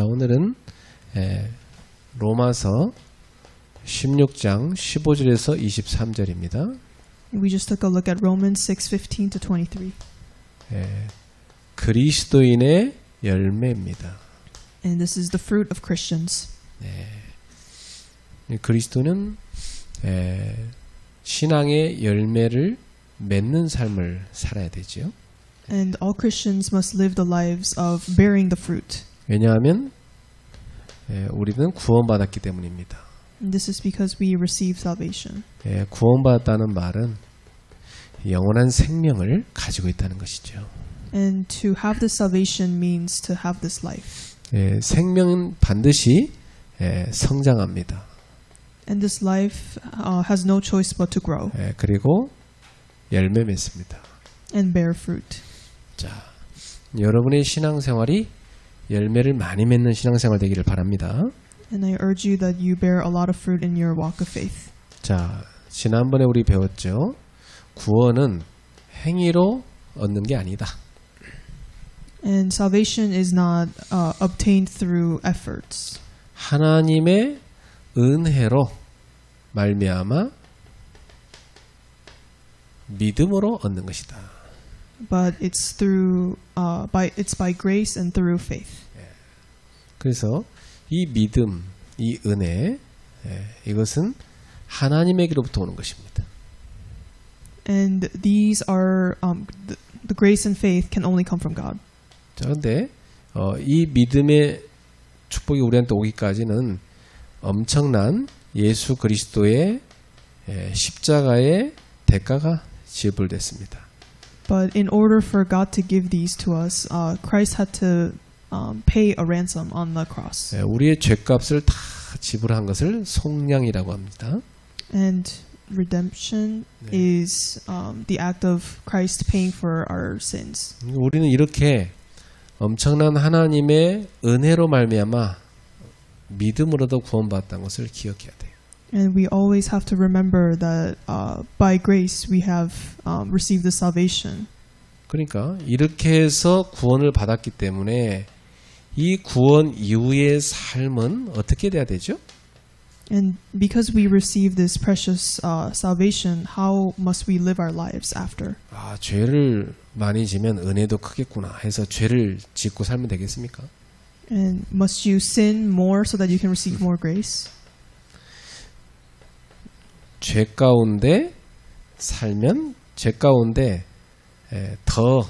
자, 오늘은 로마서 16장 15절에서 23절입니다. We just took a look at Romans 6:15 to 23. 그리스도인의 열매입니다. And this is the fruit of Christians. 그리스도는 신앙의 열매를 맺는 삶을 살아야 되죠. And all Christians must live the lives of bearing the fruit. 왜냐하면 우리는 구원받았기 때문입니다. And this is because we receive salvation. 구원받았다는 말은 영원한 생명을 가지고 있다는 것이죠. And to have this salvation means to have this life. 생명은 반드시 성장합니다. And this life has no choice but to grow 그리고 열매 맺습니다. and bear fruit. 자, 여러분의 신앙생활이 열매를 많이 맺는 신앙생활 되기를 바랍니다. And I urge you that you bear a lot of fruit in your walk of faith. 자, 지난번에 우리 배웠죠. 구원은 행위로 얻는 게 아니다. And salvation is not obtained through efforts. 하나님의 은혜로 말미암아 믿음으로 얻는 것이다. But it's through by grace and through faith. 그래서 이 믿음, 이 은혜, 이것은 하나님에게로부터 오는 것입니다. And these are the grace and faith can only come from God. 자, 그런데 이 믿음의 축복이 우리한테 오기까지는 엄청난 예수 그리스도의 십자가의 대가가 지불됐습니다. But in order for God to give these to us, Christ had to pay a ransom on the cross. 우리의 죄값을 다 지불한 것을 속량이라고 합니다. And redemption is the act of Christ paying for our sins. 우리는 이렇게 엄청난 하나님의 은혜로 말미암아 믿음으로도 구원받았다는 것을 기억해야 돼요. And we always have to remember that by grace we have received the salvation. 그러니까 이렇게 해서 구원을 받았기 때문에 이 구원 이후의 삶은 어떻게 돼야 되죠? And because we receive this precious salvation, how must we live our lives after? 아, 죄를 많이 지면 은혜도 크겠구나 해서 죄를 짓고 살면 되겠습니까? And must you sin more so that you can receive more grace? 죄 가운데 살면 죄 가운데 더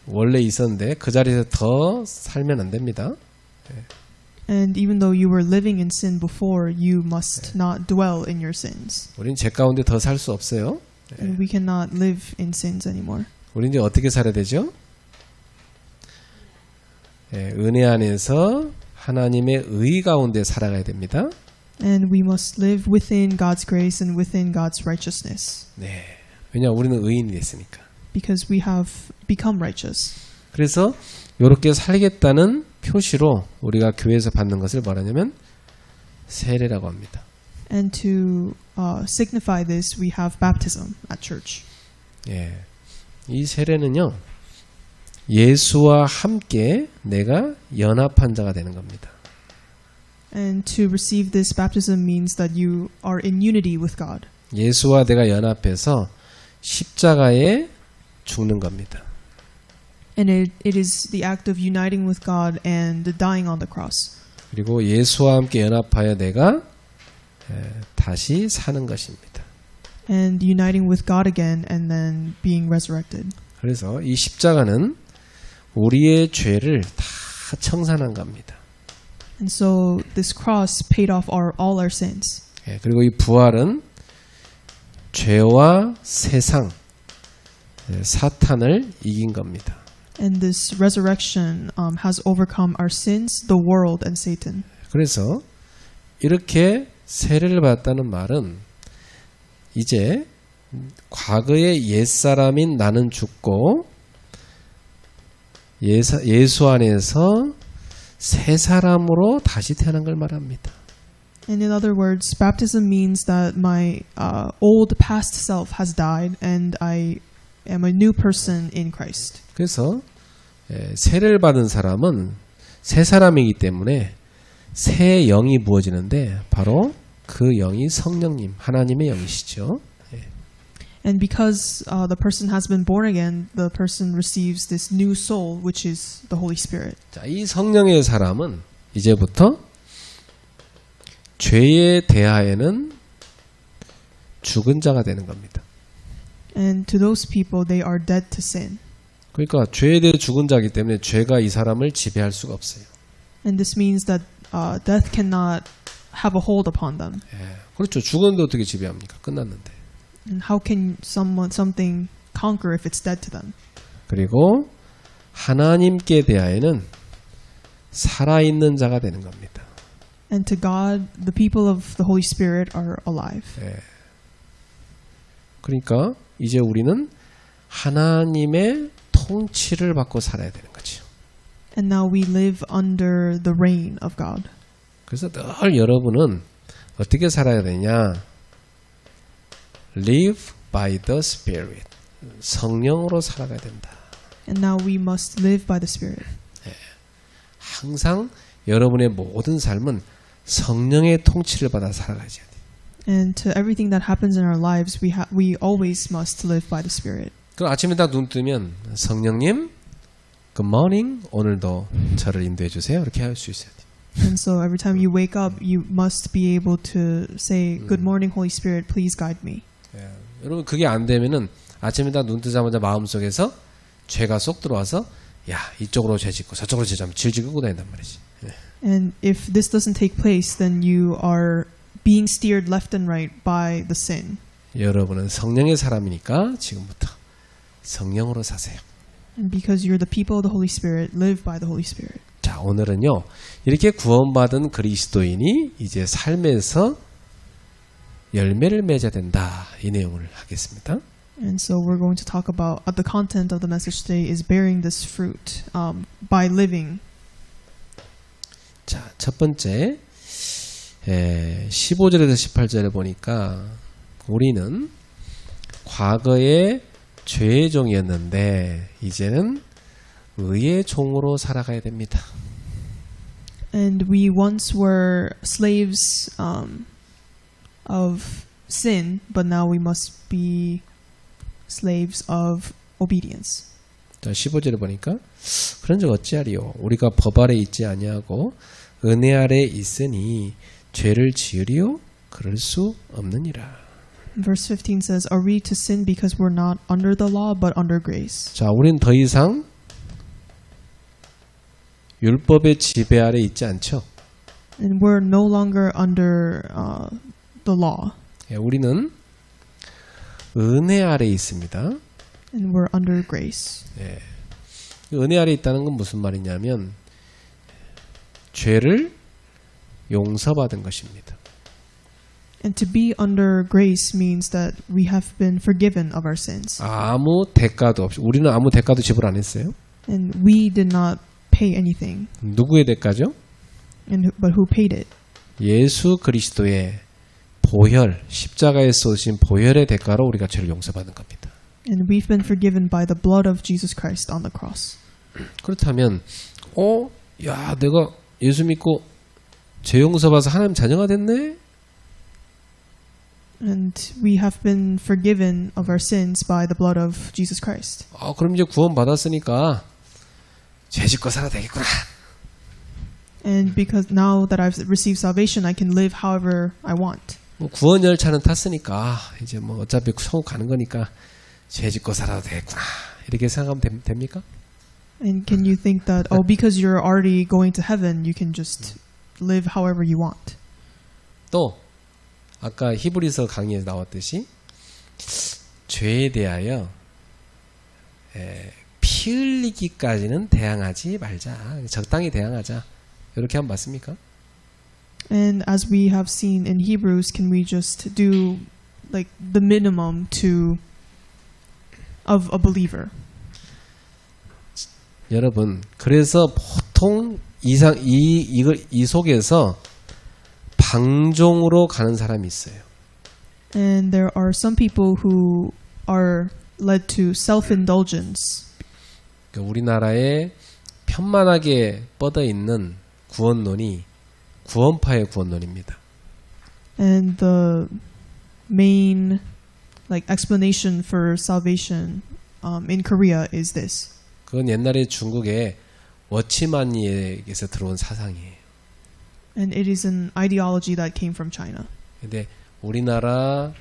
원래 있었는데 그 자리에서 더 살면 안 됩니다. And even though you were living in sin before, you must not dwell in your sins. 우린 죄 가운데 더 살 수 없어요. And we cannot live in sins anymore. 우린 이제 어떻게 살아야 되죠? 은혜 안에서 하나님의 의 가운데 살아가야 됩니다. And we must live within God's grace and within God's righteousness. 네. 왜냐 우리는 의인이 됐으니까. Because we have become righteous. 그래서 이렇게 살겠다는 표시로 우리가 교회에서 받는 것을 말하냐면 세례라고 합니다. And to signify this, we have baptism at church. 예. 이 세례는요. 예수와 함께 내가 연합한 자가 되는 겁니다. And to receive this baptism means that you are in unity with God. 예수와 내가 연합해서 십자가에 죽는 겁니다. And it is the act of uniting with God and dying on the cross. 그리고 예수와 함께 연합하여 내가 다시 사는 것입니다. And uniting with God again and then being resurrected. 그래서 이 십자가는 우리의 죄를 다 청산한 겁니다. And so this cross paid off all our sins. 그리고 이 부활은 죄와 세상, 사탄을 이긴 겁니다. And this resurrection has overcome our sins, the world, and Satan. 그래서 이렇게 세례를 받았다는 말은 이제 과거의 옛사람인 나는 죽고 예수 안에서 새 사람으로 다시 태어난 걸 말합니다. And in other words, baptism means that my old past self has died and I am a new person in Christ. 그래서 세례를 받은 사람은 새 사람이기 때문에 새 영이 부어지는데 바로 그 영이 성령님, 하나님의 영이시죠. And because the person has been born again, the person receives this new soul, which is the Holy Spirit. 자, 이 성령의 사람은 이제부터 죄에 대하여는 죽은 자가 되는 겁니다. And to those people, they are dead to sin. 그러니까 죄에 대해 죽은 자이기 때문에 죄가 이 사람을 지배할 수가 없어요. And this means that death cannot have a hold upon them. 예, 그렇죠. 죽었는데 어떻게 지배합니까? 끝났는데. And how can something conquer if it's dead to them? 그리고 하나님께 대하여는 살아있는 자가 되는 겁니다. And to God, the people of the Holy Spirit are alive. 예. 그러니까 이제 우리는 하나님의 통치를 받고 살아야 되는 거죠. And now we live under the reign of God. 그래서 늘 여러분은 어떻게 살아야 되냐? Live by the Spirit. 성령으로 살아가야 된다. And now we must live by the Spirit. 항상 여러분의 모든 삶은 성령의 통치를 받아 살아가야지 돼요. And to everything that happens in our lives, we always must live by the Spirit. 그럼 아침에 딱 눈 뜨면 성령님, Good morning. 오늘도 저를 인도해 주세요. 이렇게 할 수 있어야 돼요. And so every time you wake up, you must be able to say, Good morning, Holy Spirit, please guide me. 예, 여러분 그게 안 되면은 아침에 딱 눈 뜨자마자 마음속에서 죄가 쏙 들어와서 야 이쪽으로 죄 짓고 저쪽으로 죄 짓고 질질 끄고 다닌단 말이지. 예. And if this doesn't take place, then you are being steered left and right by the sin. 여러분은 성령의 사람이니까 지금부터 성령으로 사세요. And because you're the people of the Holy Spirit, live by the Holy Spirit. 자, 오늘은요. 이렇게 구원받은 그리스도인이 이제 삶에서 열매를 맺어야 된다. 이 내용을 하겠습니다. And so we're going to talk about the content of the message today is bearing this fruit by living. 자, 첫 번째 15절에서 18절을 보니까 우리는 과거에 죄의 종이었는데 이제는 의의 종으로 살아가야 됩니다. And we once were slaves of sin, but now we must be slaves of obedience. 자, 15절에 보니까 그런 적 어찌하리요? 우리가 법 아래 있지 아니하고 은혜 아래 있으니 죄를 지으리요? 그럴 수 없느니라. Verse 15 says, Are we to sin because we're not under the law, but under grace? 자, 우린 더 이상 율법의 지배 아래 있지 않죠. And we're no longer under the law, 예, 우리는 은혜 아래 있습니다. and we're under grace. 예. 은혜 아래 있다는 건 무슨 말이냐면 죄를 용서받은 것입니다. And to be under grace means that we have been forgiven of our sins. 아무 대가도 없이 우리는 아무 대가도 지불 안 했어요. And we did not pay anything. 누구의 대가죠? But who paid it? 예수 그리스도의 보혈, 십자가에 쏘신 보혈의 대가로 우리가 죄를 용서받은 겁니다. And we've been forgiven by the blood of Jesus Christ on the cross. 그렇다면 야 내가 예수 믿고 죄 용서받아서 하나님 자녀가 됐네? And we have been forgiven of our sins by the blood of Jesus Christ. 그럼 이제 구원 받았으니까 죄 짓고 살아도 되겠구나. And because now that I've received salvation, I can live however I want. 구원 열차는 탔으니까 이제 어차피 천국 가는 거니까 죄 짓고 살아도 되겠구나. 이렇게 생각하면 됩니까? And can you think that, because you're already going to heaven, you can just live however you want? 또 아까 히브리서 강의에 나왔듯이 죄에 대하여 피 흘리기까지는 대항하지 말자. 적당히 대항하자. 이렇게 하면 맞습니까? And as we have seen in Hebrews, can we just do like the minimum of a believer? 여러분, 그래서 보통 이 속에서 방종으로 가는 사람이 있어요. And there are some people who are led to self-indulgence. 우리나라의 편만하게 뻗어 있는 구원론이 구원파의 구원론입니다. And the main explanation for salvation in Korea is this. 그건 옛날에 중국의 워치만리에게서 들어온 사상이에요. And it is an ideology that came from China. 근데 우리나라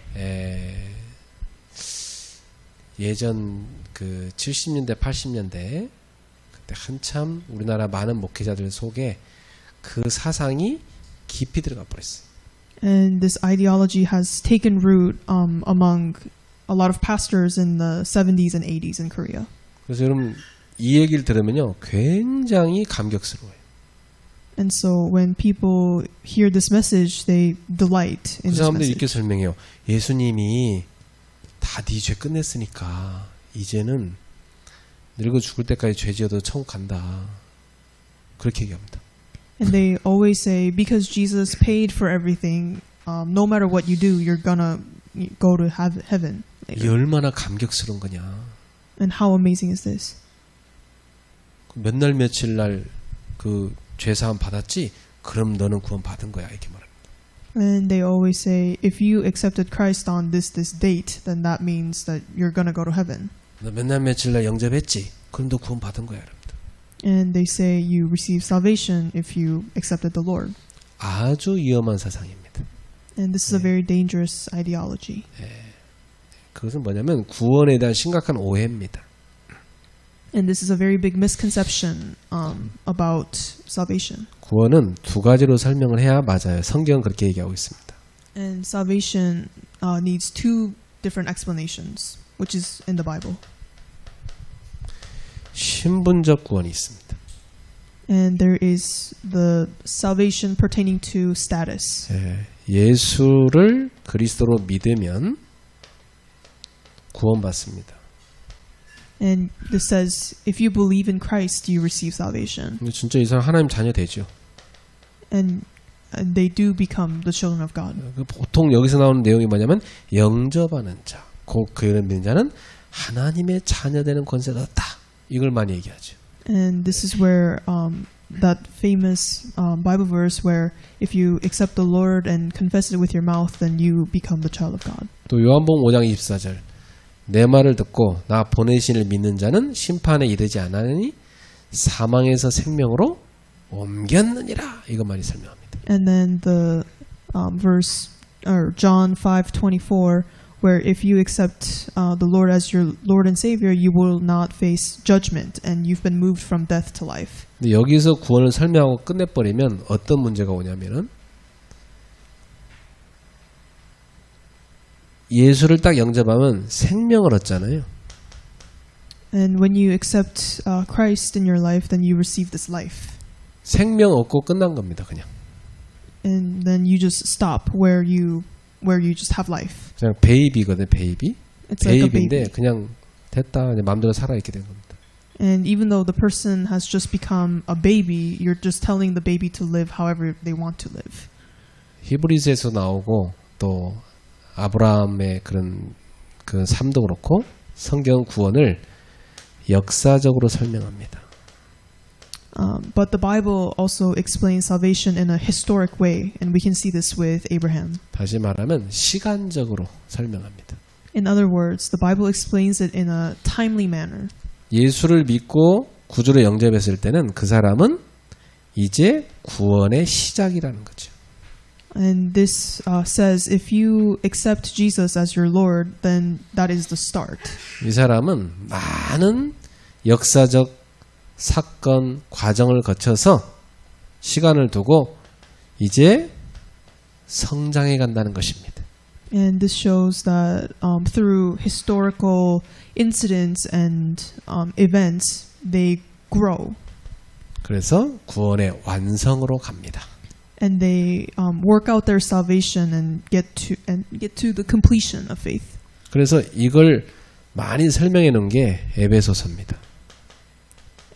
예전 그 70년대 80년대 그때 한참 우리나라 많은 목회자들 속에 그 사상이 깊이 들어가 버렸어요. And this ideology has taken root among a lot of pastors in the 70s and 80s in Korea. 그래서 여러분 이 얘기를 들으면요 굉장히 감격스러워요. And so when people hear this message, they delight in 그 this 사람들이 message. 이렇게 설명해요. 예수님이 다 네 죄 끝냈으니까 이제는 늙어 죽을 때까지 죄 지어도 천국 간다. 그렇게 얘기합니다. And they always say, because Jesus paid for everything, no matter what you do, you're gonna go to heaven. 이게 얼마나 감격스러운 거냐. And how amazing is this? 몇 날 며칠 날 그 죄사함 받았지? 그럼 너는 구원 받은 거야. 이렇게 말합니다. And they always say, if you accepted Christ on this date, then that means that you're gonna go to heaven. 너 몇 날 며칠 날 영접했지? 그럼 너 구원 받은 거야. 이랍니다. And they say you receive salvation if you accepted the Lord. 아주 위험한 사상입니다. And this is a very dangerous ideology. 그것은 뭐냐면 구원에 대한 심각한 오해입니다. And this is a very big misconception about salvation. 구원은 두 가지로 설명을 해야 맞아요. 성경은 그렇게 얘기하고 있습니다. And salvation needs two different explanations, which is in the Bible. 신분적 구원이 있습니다. And there is the salvation pertaining to status. 예수를 그리스도로 믿으면 구원받습니다. And this says, if you believe in Christ, you receive salvation. 진짜 이 사람 하나님 자녀 되죠. And they do become the children of God. 보통 여기서 나오는 내용이 뭐냐면 영접하는 자, 곧 그를 믿는 자는 하나님의 자녀 되는 권세가 얻었다. 이걸 많이 얘기하죠. And this is where that famous Bible verse where if you accept the Lord and confess it with your mouth, then you become the child of God. 또 요한복음 5장 24절 내 말을 듣고 나 보내신을 믿는 자는 심판에 이르지 않으니 사망에서 생명으로 옮겼느니라. 이거 많이 설명합니다. And then the verse or John 5:24 where if you accept the Lord as your Lord and Savior, you will not face judgment and you've been moved from death to life. 근데 여기서 구원을 설명하고 끝내버리면 어떤 문제가 오냐면은 예수를 딱 영접하면 생명을 얻잖아요. And when you accept Christ in your life, then you receive this life. 생명 얻고 끝난 겁니다. 그냥. And then you just stop where you just have life. 그냥 베이비거든. 베이비. It's like a 베이비인데 baby. 그냥 됐다. 그냥 마음대로 살아 있게 된 겁니다. And even though the person has just become a baby, you're just telling the baby to live however they want to live. 히브리서에서 나오고 또 아브라함의 그런 그 삶도 그렇고 성경 구원을 역사적으로 설명합니다. But the Bible also explains salvation in a historic way, and we can see this with Abraham. 다시 말하면 시간적으로 설명합니다. In other words, the Bible explains it in a timely manner. 예수를 믿고 구주로 영접했을 때는 그 사람은 이제 구원의 시작이라는 거죠. And this says if you accept Jesus as your Lord, then that is the start. 이 사람은 많은 역사적 사건, 과정을 거쳐서 시간을 두고 이제 성장해 간다는 것입니다. And this shows that through historical incidents and events, they grow. 그래서 구원의 완성으로 갑니다. And they work out their salvation and get to the completion of faith. 그래서 이걸 많이 설명해 놓은 게 에베소서입니다.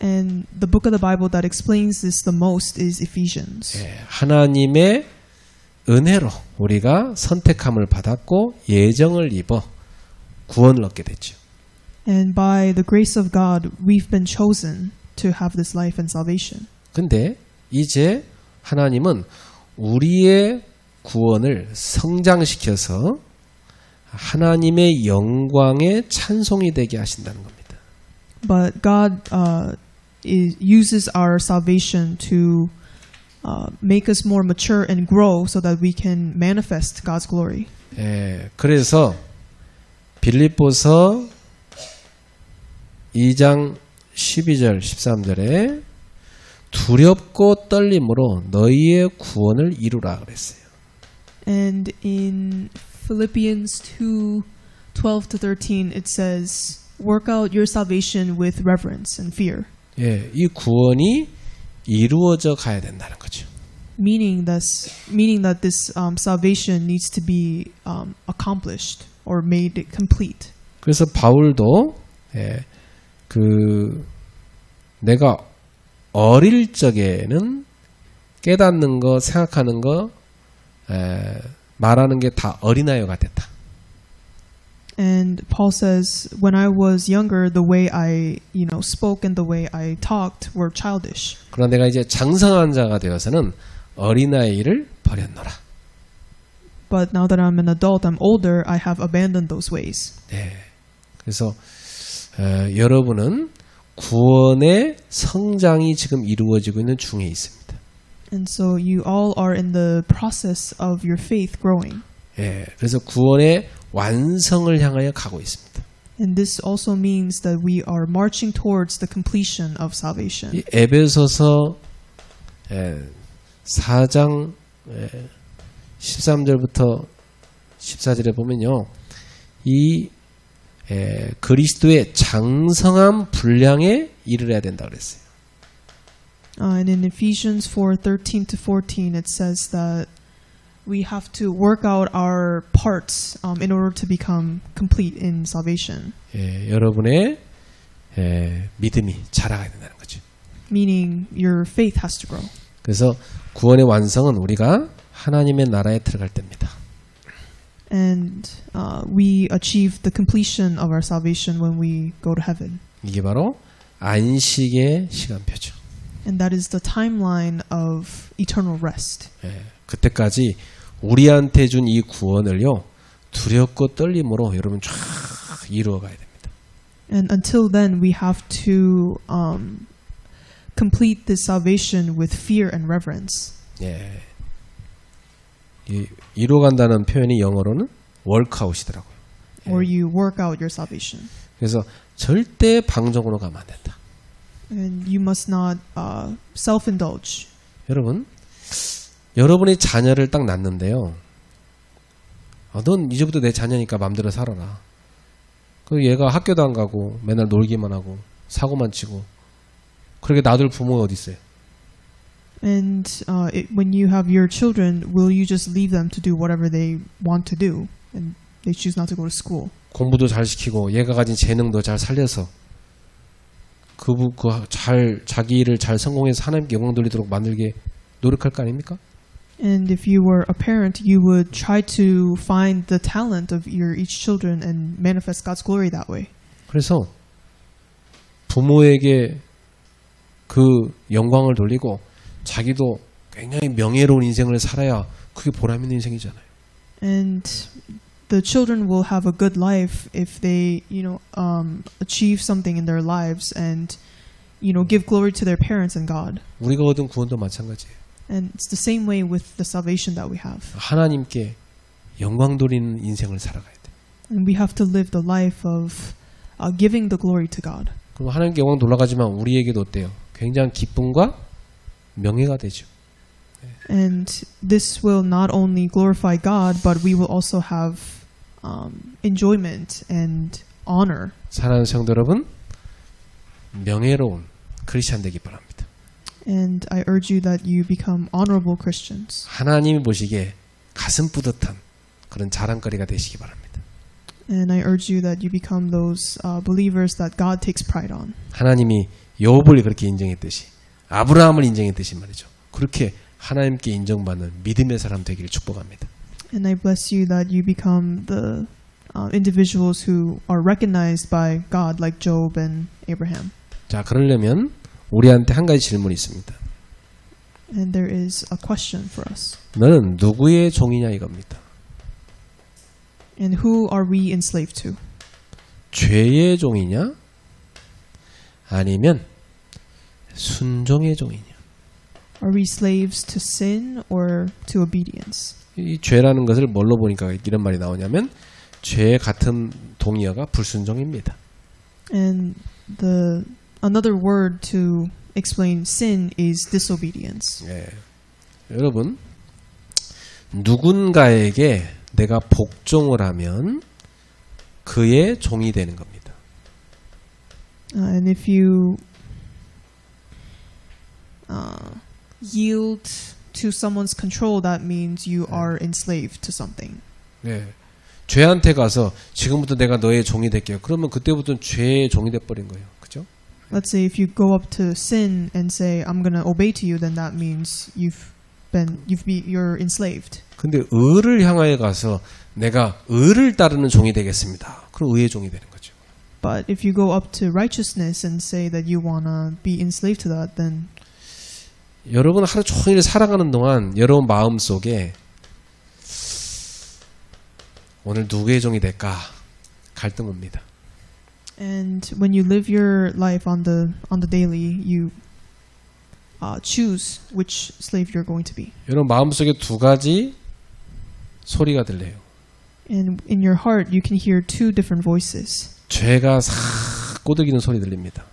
And the book of the Bible that explains this the most is Ephesians. 하나님의 은혜로 우리가 선택함을 받았고 예정을 입어 구원을 얻게 됐죠. And by the grace of God, we've been chosen to have this life and salvation. 근데 이제 하나님은 우리의 구원을 성장시켜서 하나님의 영광의 찬송이 되게 하신다는 겁니다. But God uses our salvation to make us more mature and grow so that we can manifest God's glory. 예, 그래서 빌립보서 2장 12절 13절에 두렵고 떨림으로 너희의 구원을 이루라 그랬어요. And in Philippians 2:12 to 13 it says, "Work out your salvation with reverence and fear." 예, 이 구원이 이루어져 가야 된다는 거죠. Meaning that this salvation needs to be accomplished or made complete. 그래서 바울도 내가 어릴 적에는 깨닫는 거, 생각하는 거, 말하는 게 다 어린아이 같았다. And Paul says, when I was younger, the way I, spoke and the way I talked were childish. 그러나 내가 이제 장성한 자가 되어서는 어린아이를 버렸노라. But now that I'm an adult, I'm older, I have abandoned those ways. 네. 그래서 여러분은 구원의 성장이 지금 이루어지고 있는 중에 있습니다. And so you all are in the process of your faith growing. 예, 그래서 구원의 완성을 향하여 가고 있습니다. And this also means that we are marching towards the completion of salvation. 이 에베소서 4장 13절부터 14절에 보면요, 이 그리스도의 장성한 분량에 이르러야 된다 그랬어요. And in Ephesians 4:13 to 14, it says that we have to work out our parts in order to become complete in salvation. 여러분의 믿음이 자라가야 된다는 거죠. Meaning your faith has to grow. 그래서 구원의 완성은 우리가 하나님의 나라에 들어갈 때입니다. And we achieve the completion of our salvation when we go to heaven. 이게 바로 안식의 시간표죠. And that is the timeline of eternal rest. 그때까지 우리한테 준 이 구원을요, 두렵고 떨림으로 여러분 쫙 이루어가야 됩니다. And until then, we have to complete this salvation with fear and reverence. 예, 이루어간다는 표현이 영어로는 workout이더라고요. Or you work out your salvation. 그래서 절대 방종으로 가면 안 된다. And you must not self-indulge. 여러분, 여러분의 자녀를 딱 낳는데요. 넌 이제부터 내 자녀니까 마음대로 살아라. 그 얘가 학교도 안 가고 맨날 놀기만 하고 사고만 치고 그렇게 놔둘 부모가 어디 있어요? And when you have your children, will you just leave them to do whatever they want to do, and they choose not to go to school? 공부도 잘 시키고 얘가 가진 재능도 잘 살려서 자기 일을 잘 성공해서 하나님께 영광 돌리도록 만들게 노력할 거 아닙니까? And if you were a parent, you would try to find the talent of your each children and manifest God's glory that way. 그래서 부모에게 그 영광을 돌리고 자기도 굉장히 명예로운 인생을 살아야 그게 보람 있는 인생이잖아요. And the children will have a good life if they, achieve something in their lives and, give glory to their parents and God. 우리가 얻은 구원도 마찬가지예요. And it's the same way with the salvation that we have. 하나님께 영광 돌리는 인생을 살아가야 돼. And we have to live the life of giving the glory to God. 그럼 하나님께 영광 돌아가지만 우리에게도 어때요? 굉장한 기쁨과 명예가 되죠. And this will not only glorify God, but we will also have enjoyment and honor. 사랑하는 성도 여러분, 명예로운 크리스찬 되기 바랍니다. And I urge you that you become honorable Christians. 하나님이 보시기에 가슴 뿌듯한 그런 자랑거리가 되시기 바랍니다. And I urge you that you become those believers that God takes pride on. 하나님이 욥을 그렇게 인정했듯이 아브라함을 인정했듯이 말이죠. 그렇게 하나님께 인정받는 믿음의 사람 되기를 축복합니다. And I bless you that you become the individuals who are recognized by God like Job and Abraham. 자, 그러려면 우리한테 한 가지 질문이 있습니다. And there is a question for us. 너는 누구의 종이냐 이겁니다. And who are we enslaved to? 죄의 종이냐? 아니면 순종의 종이냐? Are we slaves to sin or to obedience? 이 죄라는 것을 뭘로 보니까 이런 말이 나오냐면 죄 같은 동의어가 불순종입니다. And another word to explain sin is disobedience. 예. 여러분, 누군가에게 내가 복종을 하면 그의 종이 되는 겁니다. And if you yield to someone's control, that means you are enslaved to something. 예. 죄한테 가서 지금부터 내가 너의 종이 될게요. 그러면 그때부터는 죄의 종이 돼버린 거예요. 그죠? Let's say if you go up to sin and say, I'm going to obey to you, then that means you're enslaved. 근데 의를 향하여 가서 내가 의를 따르는 종이 되겠습니다. 그럼 의의 종이 되는 거죠. But if you go up to righteousness and say that you want to be enslaved to that, then 여러분 하루 종일 살아가는 동안 여러분 마음속에 오늘 누구의 종이 될까 갈등 옵니다. and when you live your life on the daily, you choose which slave you're going to be. 여러분 마음속에 두 가지 소리가 들려요. And in your heart, you can hear two different voices. 죄가 싹 꼬드기는 소리 들립니다.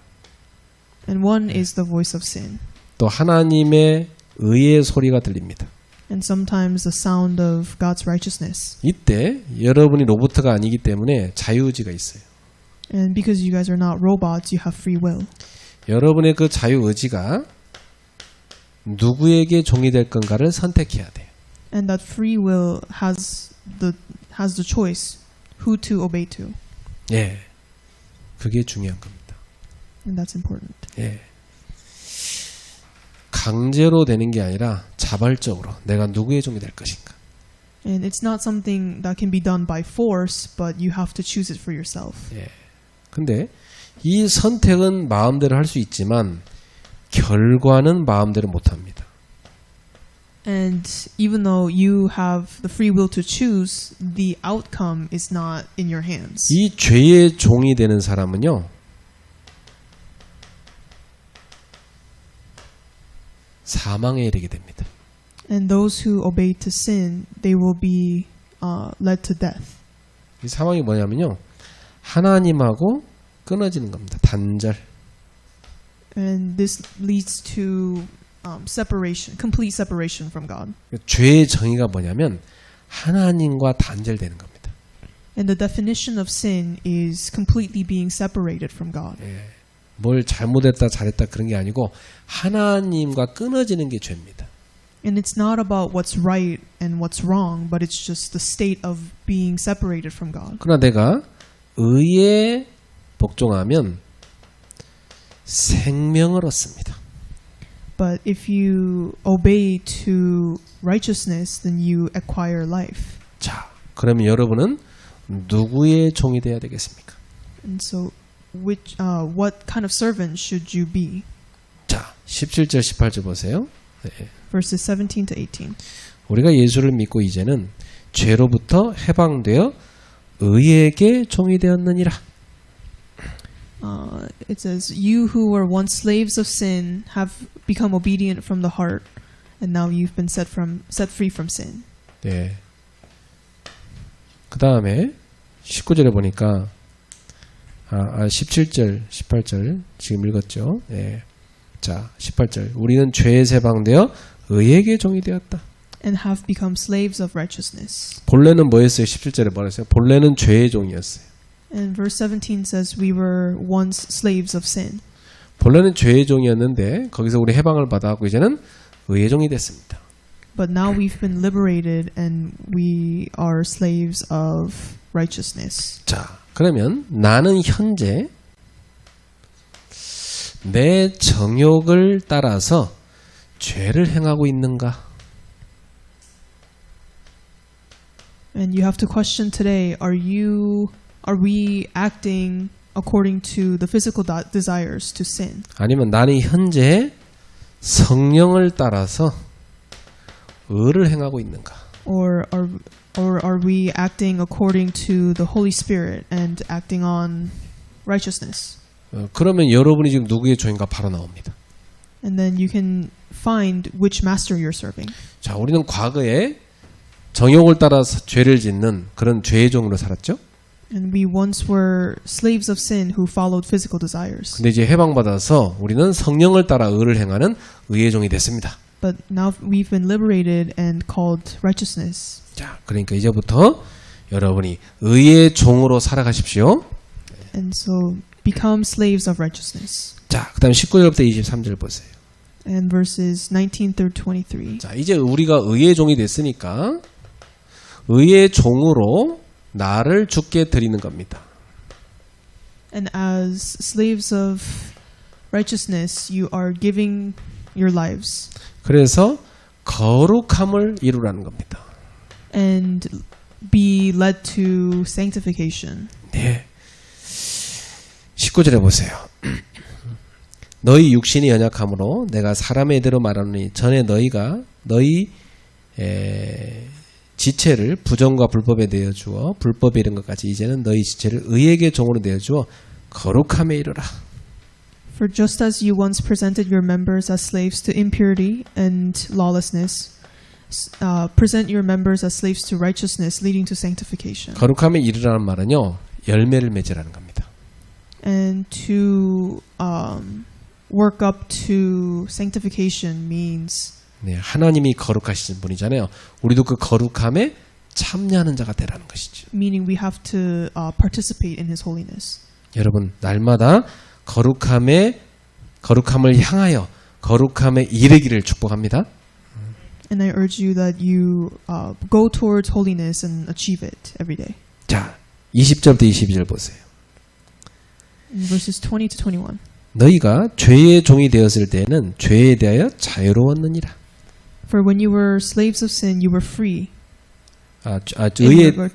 And one is the voice of sin. 또 하나님의 의의 소리가 들립니다. And sometimes the sound of God's righteousness. 이때 여러분이 로봇가 아니기 때문에 자유의지가 있어요. And because you guys are not robots, you have free will. 여러분의 그 자유의지가 누구에게 종이 될 건가를 선택해야 돼요. And that free will has the choice who to obey to. 예, 그게 중요한 겁니다. And that's important. 예, 강제로 되는 게 아니라 자발적으로 내가 누구의 종이 될 것인가. And it's not something that can be done by force, but you have to choose it for yourself. 예, 근데 이 선택은 마음대로 할 수 있지만 결과는 마음대로 못합니다. And even though you have the free will to choose, the outcome is not in your hands. 이 죄의 종이 되는 사람은요, 사망에 이르게 됩니다. And those who obey to sin, they will be led to death. 이 상황이 뭐냐면요, 하나님하고 끊어지는 겁니다. 단절. And this leads to separation, complete separation from God. 죄의 정의가 뭐냐면 하나님과 단절되는 겁니다. And the definition of sin is completely being separated from God. 예, 뭘 잘못했다 잘했다 그런 게 아니고 하나님과 끊어지는 게 죄입니다. And it's not about what's right and what's wrong, but it's just the state of being separated from God. 그러나 내가 의에 복종하면 생명을 얻습니다. But if you obey to righteousness, then you acquire life. 자, 그러면 여러분은 누구의 종이 되어야 되겠습니까? And so, what kind of servant should you be? 자, 17절 18절 보세요. 네. Verses 17 to 18. 우리가 예수를 믿고 이제는 죄로부터 해방되어 의에게 종이 되었느니라. It says, "You who were once slaves of sin have become obedient from the heart, and now you've been set free from sin." 네. 그 다음에 19절에 보니까 17절, 18절 지금 읽었죠. 네. 자, 18절. 우리는 죄에 해방되어 의에게 종이 되었다. And have become slaves of righteousness. 본래는 뭐였어요? 17절에 뭐랬어요? 본래는 죄의 종이었어요. And verse 17 says, "We were once slaves of sin." 본래는 죄의 종이었는데 거기서 우리 해방을 받아갖고 이제는 의의 종이 됐습니다. But now we've been liberated and we are slaves of righteousness. 자, 그러면 나는 현재 내 정욕을 따라서 죄를 행하고 있는가? And you have to question today, are we acting according to the physical desires to sin? 아니면 나는 현재 성령을 따라서 의를 행하고 있는가? Or are we acting according to the Holy Spirit and acting on righteousness? 그러면 여러분이 지금 누구의 종인가 바로 나옵니다. And then you can find which master you're serving. 자, 우리는 과거에 정욕을 따라 죄를 짓는 그런 죄의 종으로 살았죠. And we once were slaves of sin who followed physical desires. 근데 이제 해방받아서 우리는 성령을 따라 의를 행하는 의의 종이 됐습니다. But now we've been liberated and called righteousness. 자, 그러니까 이제부터 여러분이 의의 종으로 살아가십시오. And so become slaves of righteousness. 자, 그다음 19절부터 23절 보세요. And verses 19 through 23. 자, 이제 우리가 의의 종이 됐으니까 의의 종으로 나를 주께 드리는 겁니다. And as slaves of righteousness, you are giving your lives. 그래서 거룩함을 이루라는 겁니다. And be led to sanctification. 네. 19절에 보세요. 너희 육신이 연약함으로 내가 사람의 대로 말하노니 전에 너희가 너희 지체를 부정과 불법에 내어주어 불법에 이른 것까지 이제는 너희 지체를 의에게 종으로 내어주어 거룩함에 이르라. For just as you once presented your members as slaves to impurity and lawlessness, present your members as slaves to righteousness, leading to sanctification. 거룩함에 이르라는 말은요, 열매를 맺으라는 겁니다. And to work up to sanctification means 네, 하나님이 거룩하신 분이잖아요. 우리도 그 거룩함에 참여하는 자가 되라는 것이죠. meaning we have to participate in His holiness. 여러분, 날마다 거룩함을 향하여 거룩함에 이르기를 축복합니다. And I urge you that you go towards holiness and achieve it every day. 자, 20절부터 22절 보세요. In verses 20 to 21. 너희가 죄의 종이 되었을 때에는 죄에 대하여 자유로웠느니라. For when you were slaves of sin, you were free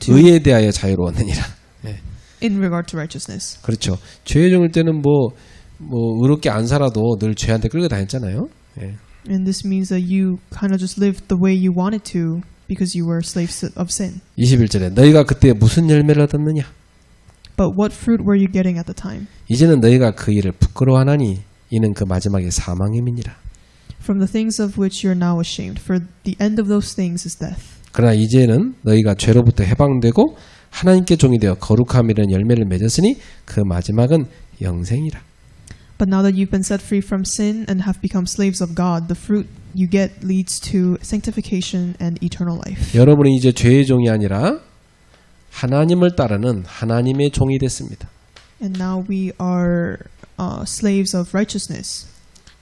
의에 대하여 자유로웠느니라. 네. in regard to righteousness. 그렇죠. 죄의 종일 때는 뭐 의롭게 안 살아도 늘 죄한테 끌고 다녔잖아요. 네. And this means that you kind of just lived the way you wanted to because you were slaves of sin. 21절에 너희가 그때 무슨 열매를 얻었느냐? But what fruit were you getting at the time? 이제는 너희가 그 일을 부끄러워하나니 이는 그 마지막에 사망임이니라. From the things of which you are now ashamed, for the end of those things is death. 그러나 이제는 너희가 죄로부터 해방되고 하나님께 종이 되어 거룩함이라는 열매를 맺었으니 그 마지막은 영생이라. But now that you've been set free from sin and have become slaves of God, the fruit you get leads to sanctification and eternal life. 여러분은 이제 죄의 종이 아니라 하나님을 따르는 하나님의 종이 됐습니다. And now we are slaves of righteousness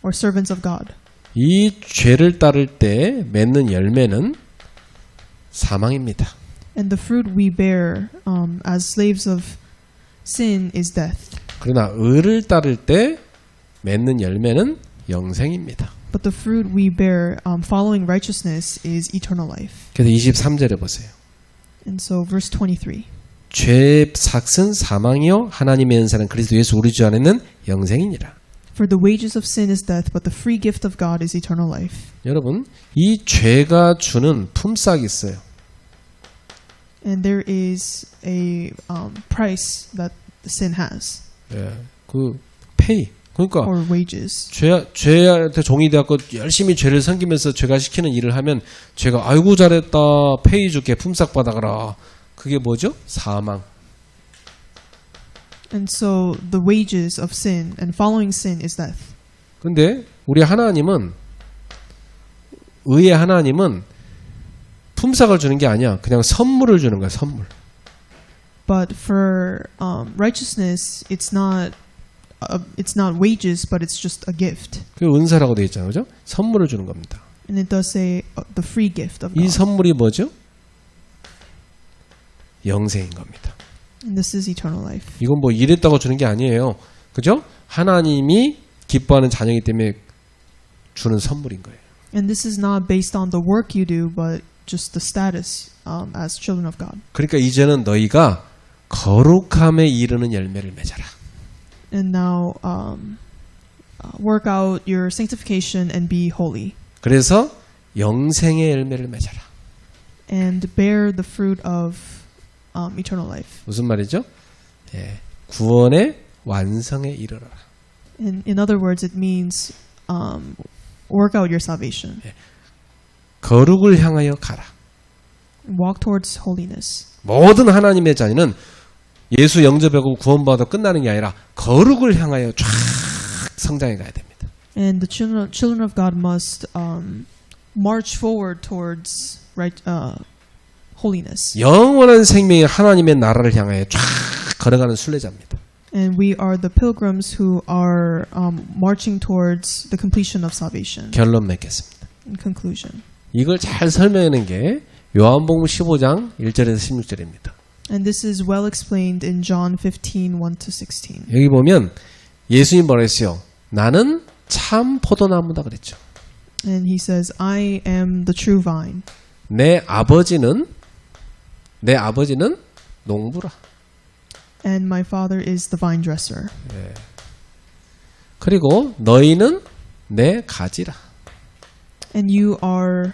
or servants of God. 이 죄를 따를 때 맺는 열매는 사망입니다. And the fruit we bear as slaves of sin is death. 그러나 의를 따를 때 맺는 열매는 영생입니다. But the fruit we bear following righteousness is eternal life. 그래서 23절에 보세요. And so verse 23. 죄의 삭은 사망이요 하나님의 은사는 그리스도 예수 우리 주 안에는 영생이니라. For the wages of sin is death, but the free gift of God is eternal life. 여러분, 이 죄가 주는 품삯이 있어요. And there is a price that sin has, 예, 그 페이. 그러니까 or wages. 죄한테 종이 되었고 열심히 죄를 섬기면서 죄가 시키는 일을 하면 죄가 아이고 잘했다 페이 줄게 품삯 받아가라. 그게 뭐죠? 사망. And so the wages of sin and following sin is death. 근데 우리 하나님은 의의 하나님은 품삯을 주는 게 아니야. 그냥 선물을 주는 거야. 선물. But for righteousness, it's not wages, but it's just a gift. 그 은사라고 되어 있잖아요. 그죠? 선물을 주는 겁니다. And it does say the free gift of 이 God. 선물이 뭐죠? 영생인 겁니다. And this is eternal life. 이건 뭐 이랬다고 주는 게 아니에요. 그죠? 하나님이 기뻐하는 자녀이기 때문에 주는 선물인 거예요. And this is not based on the work you do, but just the status as children of God. 그러니까 이제는 너희가 거룩함에 이르는 열매를 맺어라. And now work out your sanctification and be holy. 그래서 영생의 열매를 맺어라. And bear the fruit of eternal life. 무슨 말이죠? 예, 구원의 완성에 이르러라. In other words, it means work out your salvation. 거룩을 향하여 가라. Walk towards holiness. 모든 하나님의 자녀는 예수 영접하고 구원받아 끝나는 게 아니라 거룩을 향하여 쫙 성장해 가야 됩니다. And the children of God must march forward towards holiness. 영원한 생명의 하나님의 나라를 향하여 쫙 걸어가는 순례자입니다. And we are the pilgrims who are marching towards the completion of salvation. 결론 맺겠습니다. In conclusion. 이걸 잘 설명하는 게 요한복음 15장 1절에서 16절입니다. And this is well explained in John 15:1-16. 여기 보면 예수님 뭐라 했어요? 나는 참 포도나무다 그랬죠. And he says, I am the true vine. 내 아버지는 농부라. And my father is the vine dresser. 그리고 너희는 내 가지라. And you are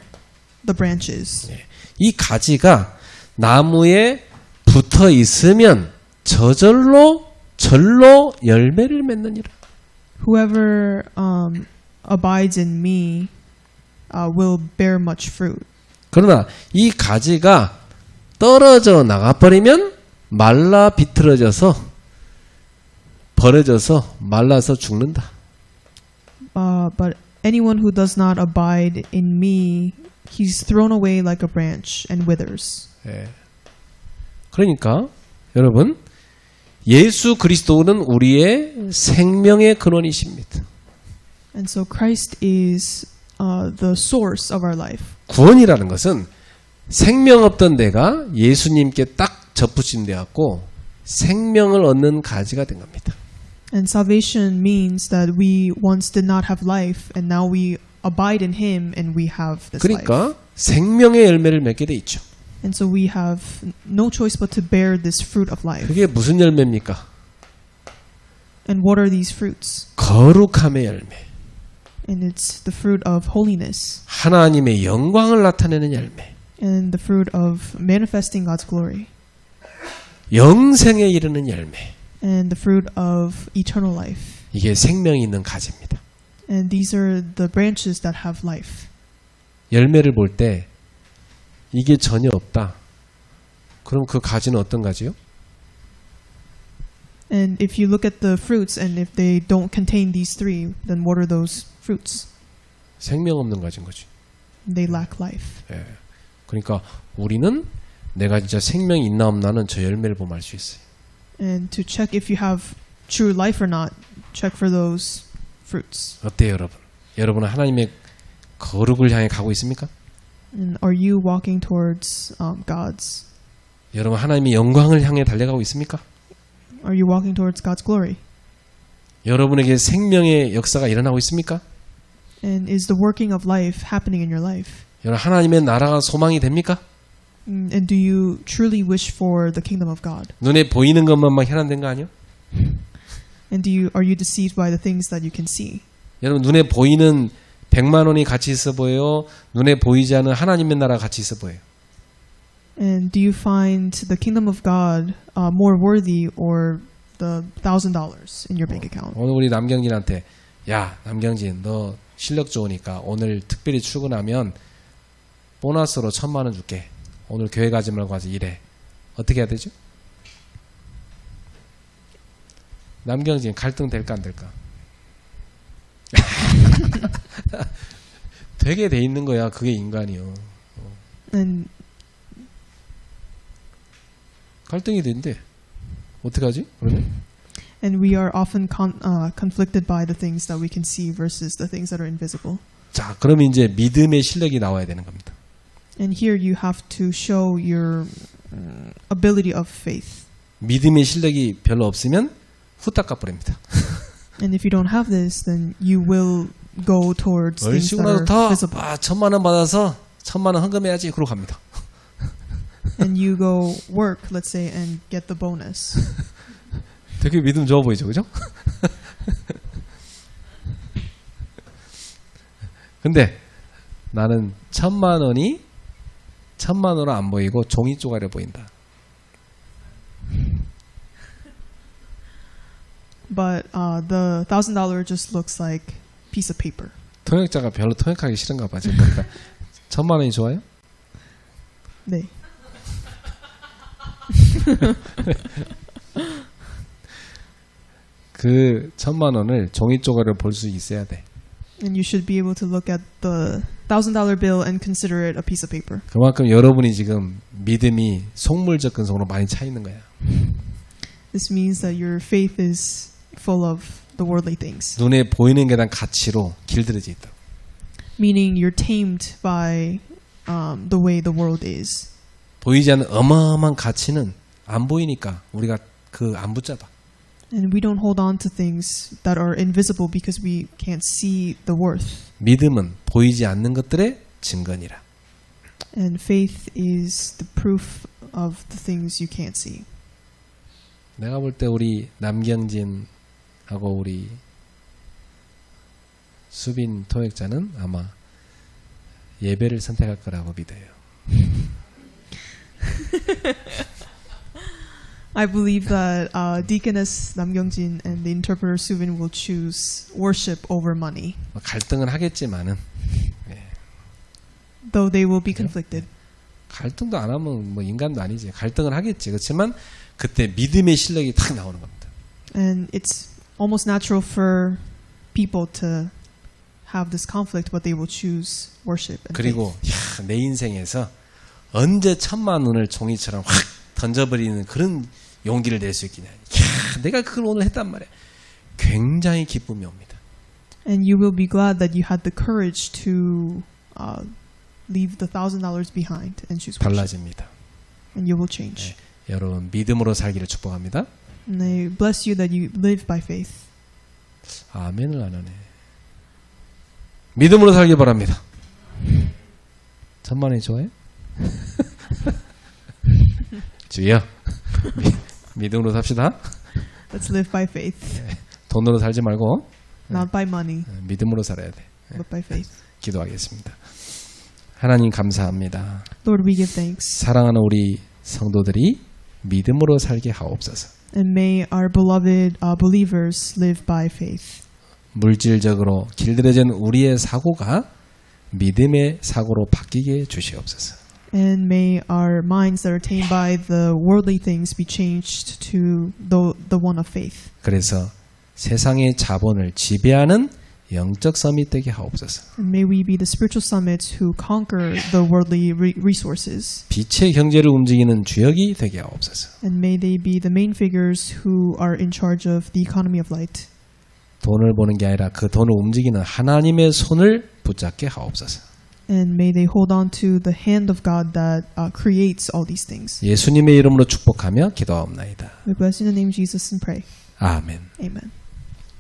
the branches. 이 가지가 나무에 붙어 있으면 절로 열매를 맺느니라. Whoever abides in me will bear much fruit. 그러나 이 가지가 떨어져 나가버리면 말라 비틀어져서 버려져서 말라서 죽는다. But anyone who does not abide in me, he's thrown away like a branch and withers. 그러니까 여러분 예수 그리스도는 우리의 생명의 근원이십니다. And so Christ is the source of our life. 구원이라는 것은 생명 없던 데가 예수님께 딱 접붙임되었고 생명을 얻는 가지가 된 겁니다. And salvation means that we once did not have life and now we abide in him and we have this life. 그러니까 생명의 열매를 맺게 돼 있죠. And so we have no choice but to bear this fruit of life. 그게 무슨 열매입니까? And what are these fruits? 거룩함의 열매. And it's the fruit of holiness. 하나님의 영광을 나타내는 열매. And the fruit of manifesting God's glory. 영생에 이르는 열매. And the fruit of eternal life. 이게 생명이 있는 가지입니다. And these are the branches that have life. 열매를 볼 때 이게 전혀 없다. 그럼 그 가지는 어떤 가지요? And if you look at the fruits and if they don't contain these three, then what are those fruits? 생명 없는 가지인 거지. They lack life. 예. 그러니까 우리는 내가 진짜 생명이 있나 없나는 저 열매를 보면 알 수 있어요. And to check if you have true life or not, check for those fruits. 어때요, 여러분? 여러분은 하나님의 거룩을 향해 가고 있습니까? And are you walking towards God's? 여러분 하나님의 영광을 향해 달려가고 있습니까? Are you walking towards God's glory? 여러분에게 생명의 역사가 일어나고 있습니까? And is the working of life happening in your life? 여러분 하나님의 나라가 소망이 됩니까? And do you truly wish for the kingdom of God? 눈에 보이는 것만만 현안된 거 아니요? And are you deceived by the things that you can see? 여러분 눈에 보이는 100만 원이 가치 있어 보여요? 눈에 보이지 않은 하나님의 나라가 가치 있어 보여요? And do you find the kingdom of God more worthy or the $1,000 in your bank account? 오늘 우리 남경진한테 야 남경진 너 실력 좋으니까 오늘 특별히 출근하면 보너스로 1,000만 원 줄게. 오늘 교회 가지 말고 가서 일해. 어떻게 해야 되죠? 남경진 갈등 될까 안 될까? 되게 돼 있는 거야. 그게 인간이요. And 갈등이 된대. 어떻게 하지? 그러면? And we are often conflicted by the things that we can see versus the things that are invisible. 자, 그러면 이제 믿음의 실력이 나와야 되는 겁니다. And here you have to show your ability of faith. 믿음의 실력이 별로 없으면 후딱 가버립니다. And if you don't have this, then you will go towards things that 얼씨구나 are 좋다. visible. 1,000만 원 받아서 1,000만 원 헌금해야지. 그러고 갑니다. And you go work, let's say, and get the bonus. 되게 믿음 좋아 보이죠, 그죠? 근데 나는 1,000만 원은 안 보이고 종이 쪼가리 보인다. But the $1,000 just looks like piece of paper. 통역자가 별로 통역하기 싫은가 봐. 지금 보니까 1,000만 원이 좋아요? 네. 그 1,000만 원을 종이 쪼가리로 볼 수 있어야 돼. And you should be able to look at the $1,000 bill and consider it a piece of paper. 그만큼 여러분이 지금 믿음이 속물적 근성으로 많이 차 있는 거야. This means that your faith is full of the worldly things. 눈에 보이는 게 단 가치로 길들여져 있다. Meaning you're tamed by the way the world is. 보이지 않는 어마어마한 가치는 안 보이니까 우리가 안 붙잡아. And we don't hold on to things that are invisible because we can't see the worth. 믿음은 보이지 않는 것들의 증거니라. And faith is the proof of the things you can't see. 내가 볼 때 우리 남경진하고 우리 수빈 통역자는 아마 예배를 선택할 거라고 믿어요. I believe that Deaconess Namgyeongjin and the interpreter Suvin will choose worship over money, 갈등은 하겠지만은 though they will be conflicted. 갈등도 안 하면 뭐 인간도 아니지. 갈등을 하겠지. 그렇지만 그때 믿음의 실력이 탁 나오는 겁니다. And it's almost natural for people to have this conflict, but they will choose worship and 그리고 faith. 내 인생에서 언제 1,000만 원을 종이처럼 확 던져버리는 그런 용기를 낼 수 있겠냐. 내가 그걸 오늘 했단 말이야. 굉장히 기쁨이 옵니다. And you will be glad that you had the courage to leave the $1,000 behind and choose worship. 달라집니다. And you will change. 네, 여러분 믿음으로 살기를 축복합니다. And I bless you that you live by faith. 아멘을 안 하네. 믿음으로 살기 바랍니다. 1,000만 원이 좋아요? 주여 믿음으로 삽시다. Let's live by faith. 돈으로 살지 말고 Not by money, 믿음으로 살아야 돼. but by faith. 기도하겠습니다. 하나님 감사합니다. Lord, we give thanks. 사랑하는 우리 성도들이 믿음으로 살게 하옵소서. And may our beloved believers live by faith. 물질적으로 길들여진 우리의 사고가 믿음의 사고로 바뀌게 주시옵소서. And may our minds that are tamed by the worldly things be changed to the one of faith. 그래서 세상의 자본을 지배하는 영적 서밋 되게 하옵소서. And may we be the spiritual summits who conquer the worldly resources. 빛의 경제를 움직이는 주역이 되게 하옵소서. And may they be the main figures who are in charge of the economy of light. 돈을 버는 게 아니라 그 돈을 움직이는 하나님의 손을 붙잡게 하옵소서. And may they hold on to the hand of God that creates all these things. 예수님의 이름으로 축복하며 기도하옵나이다. We bless you in the name of Jesus and pray. 아멘. Amen.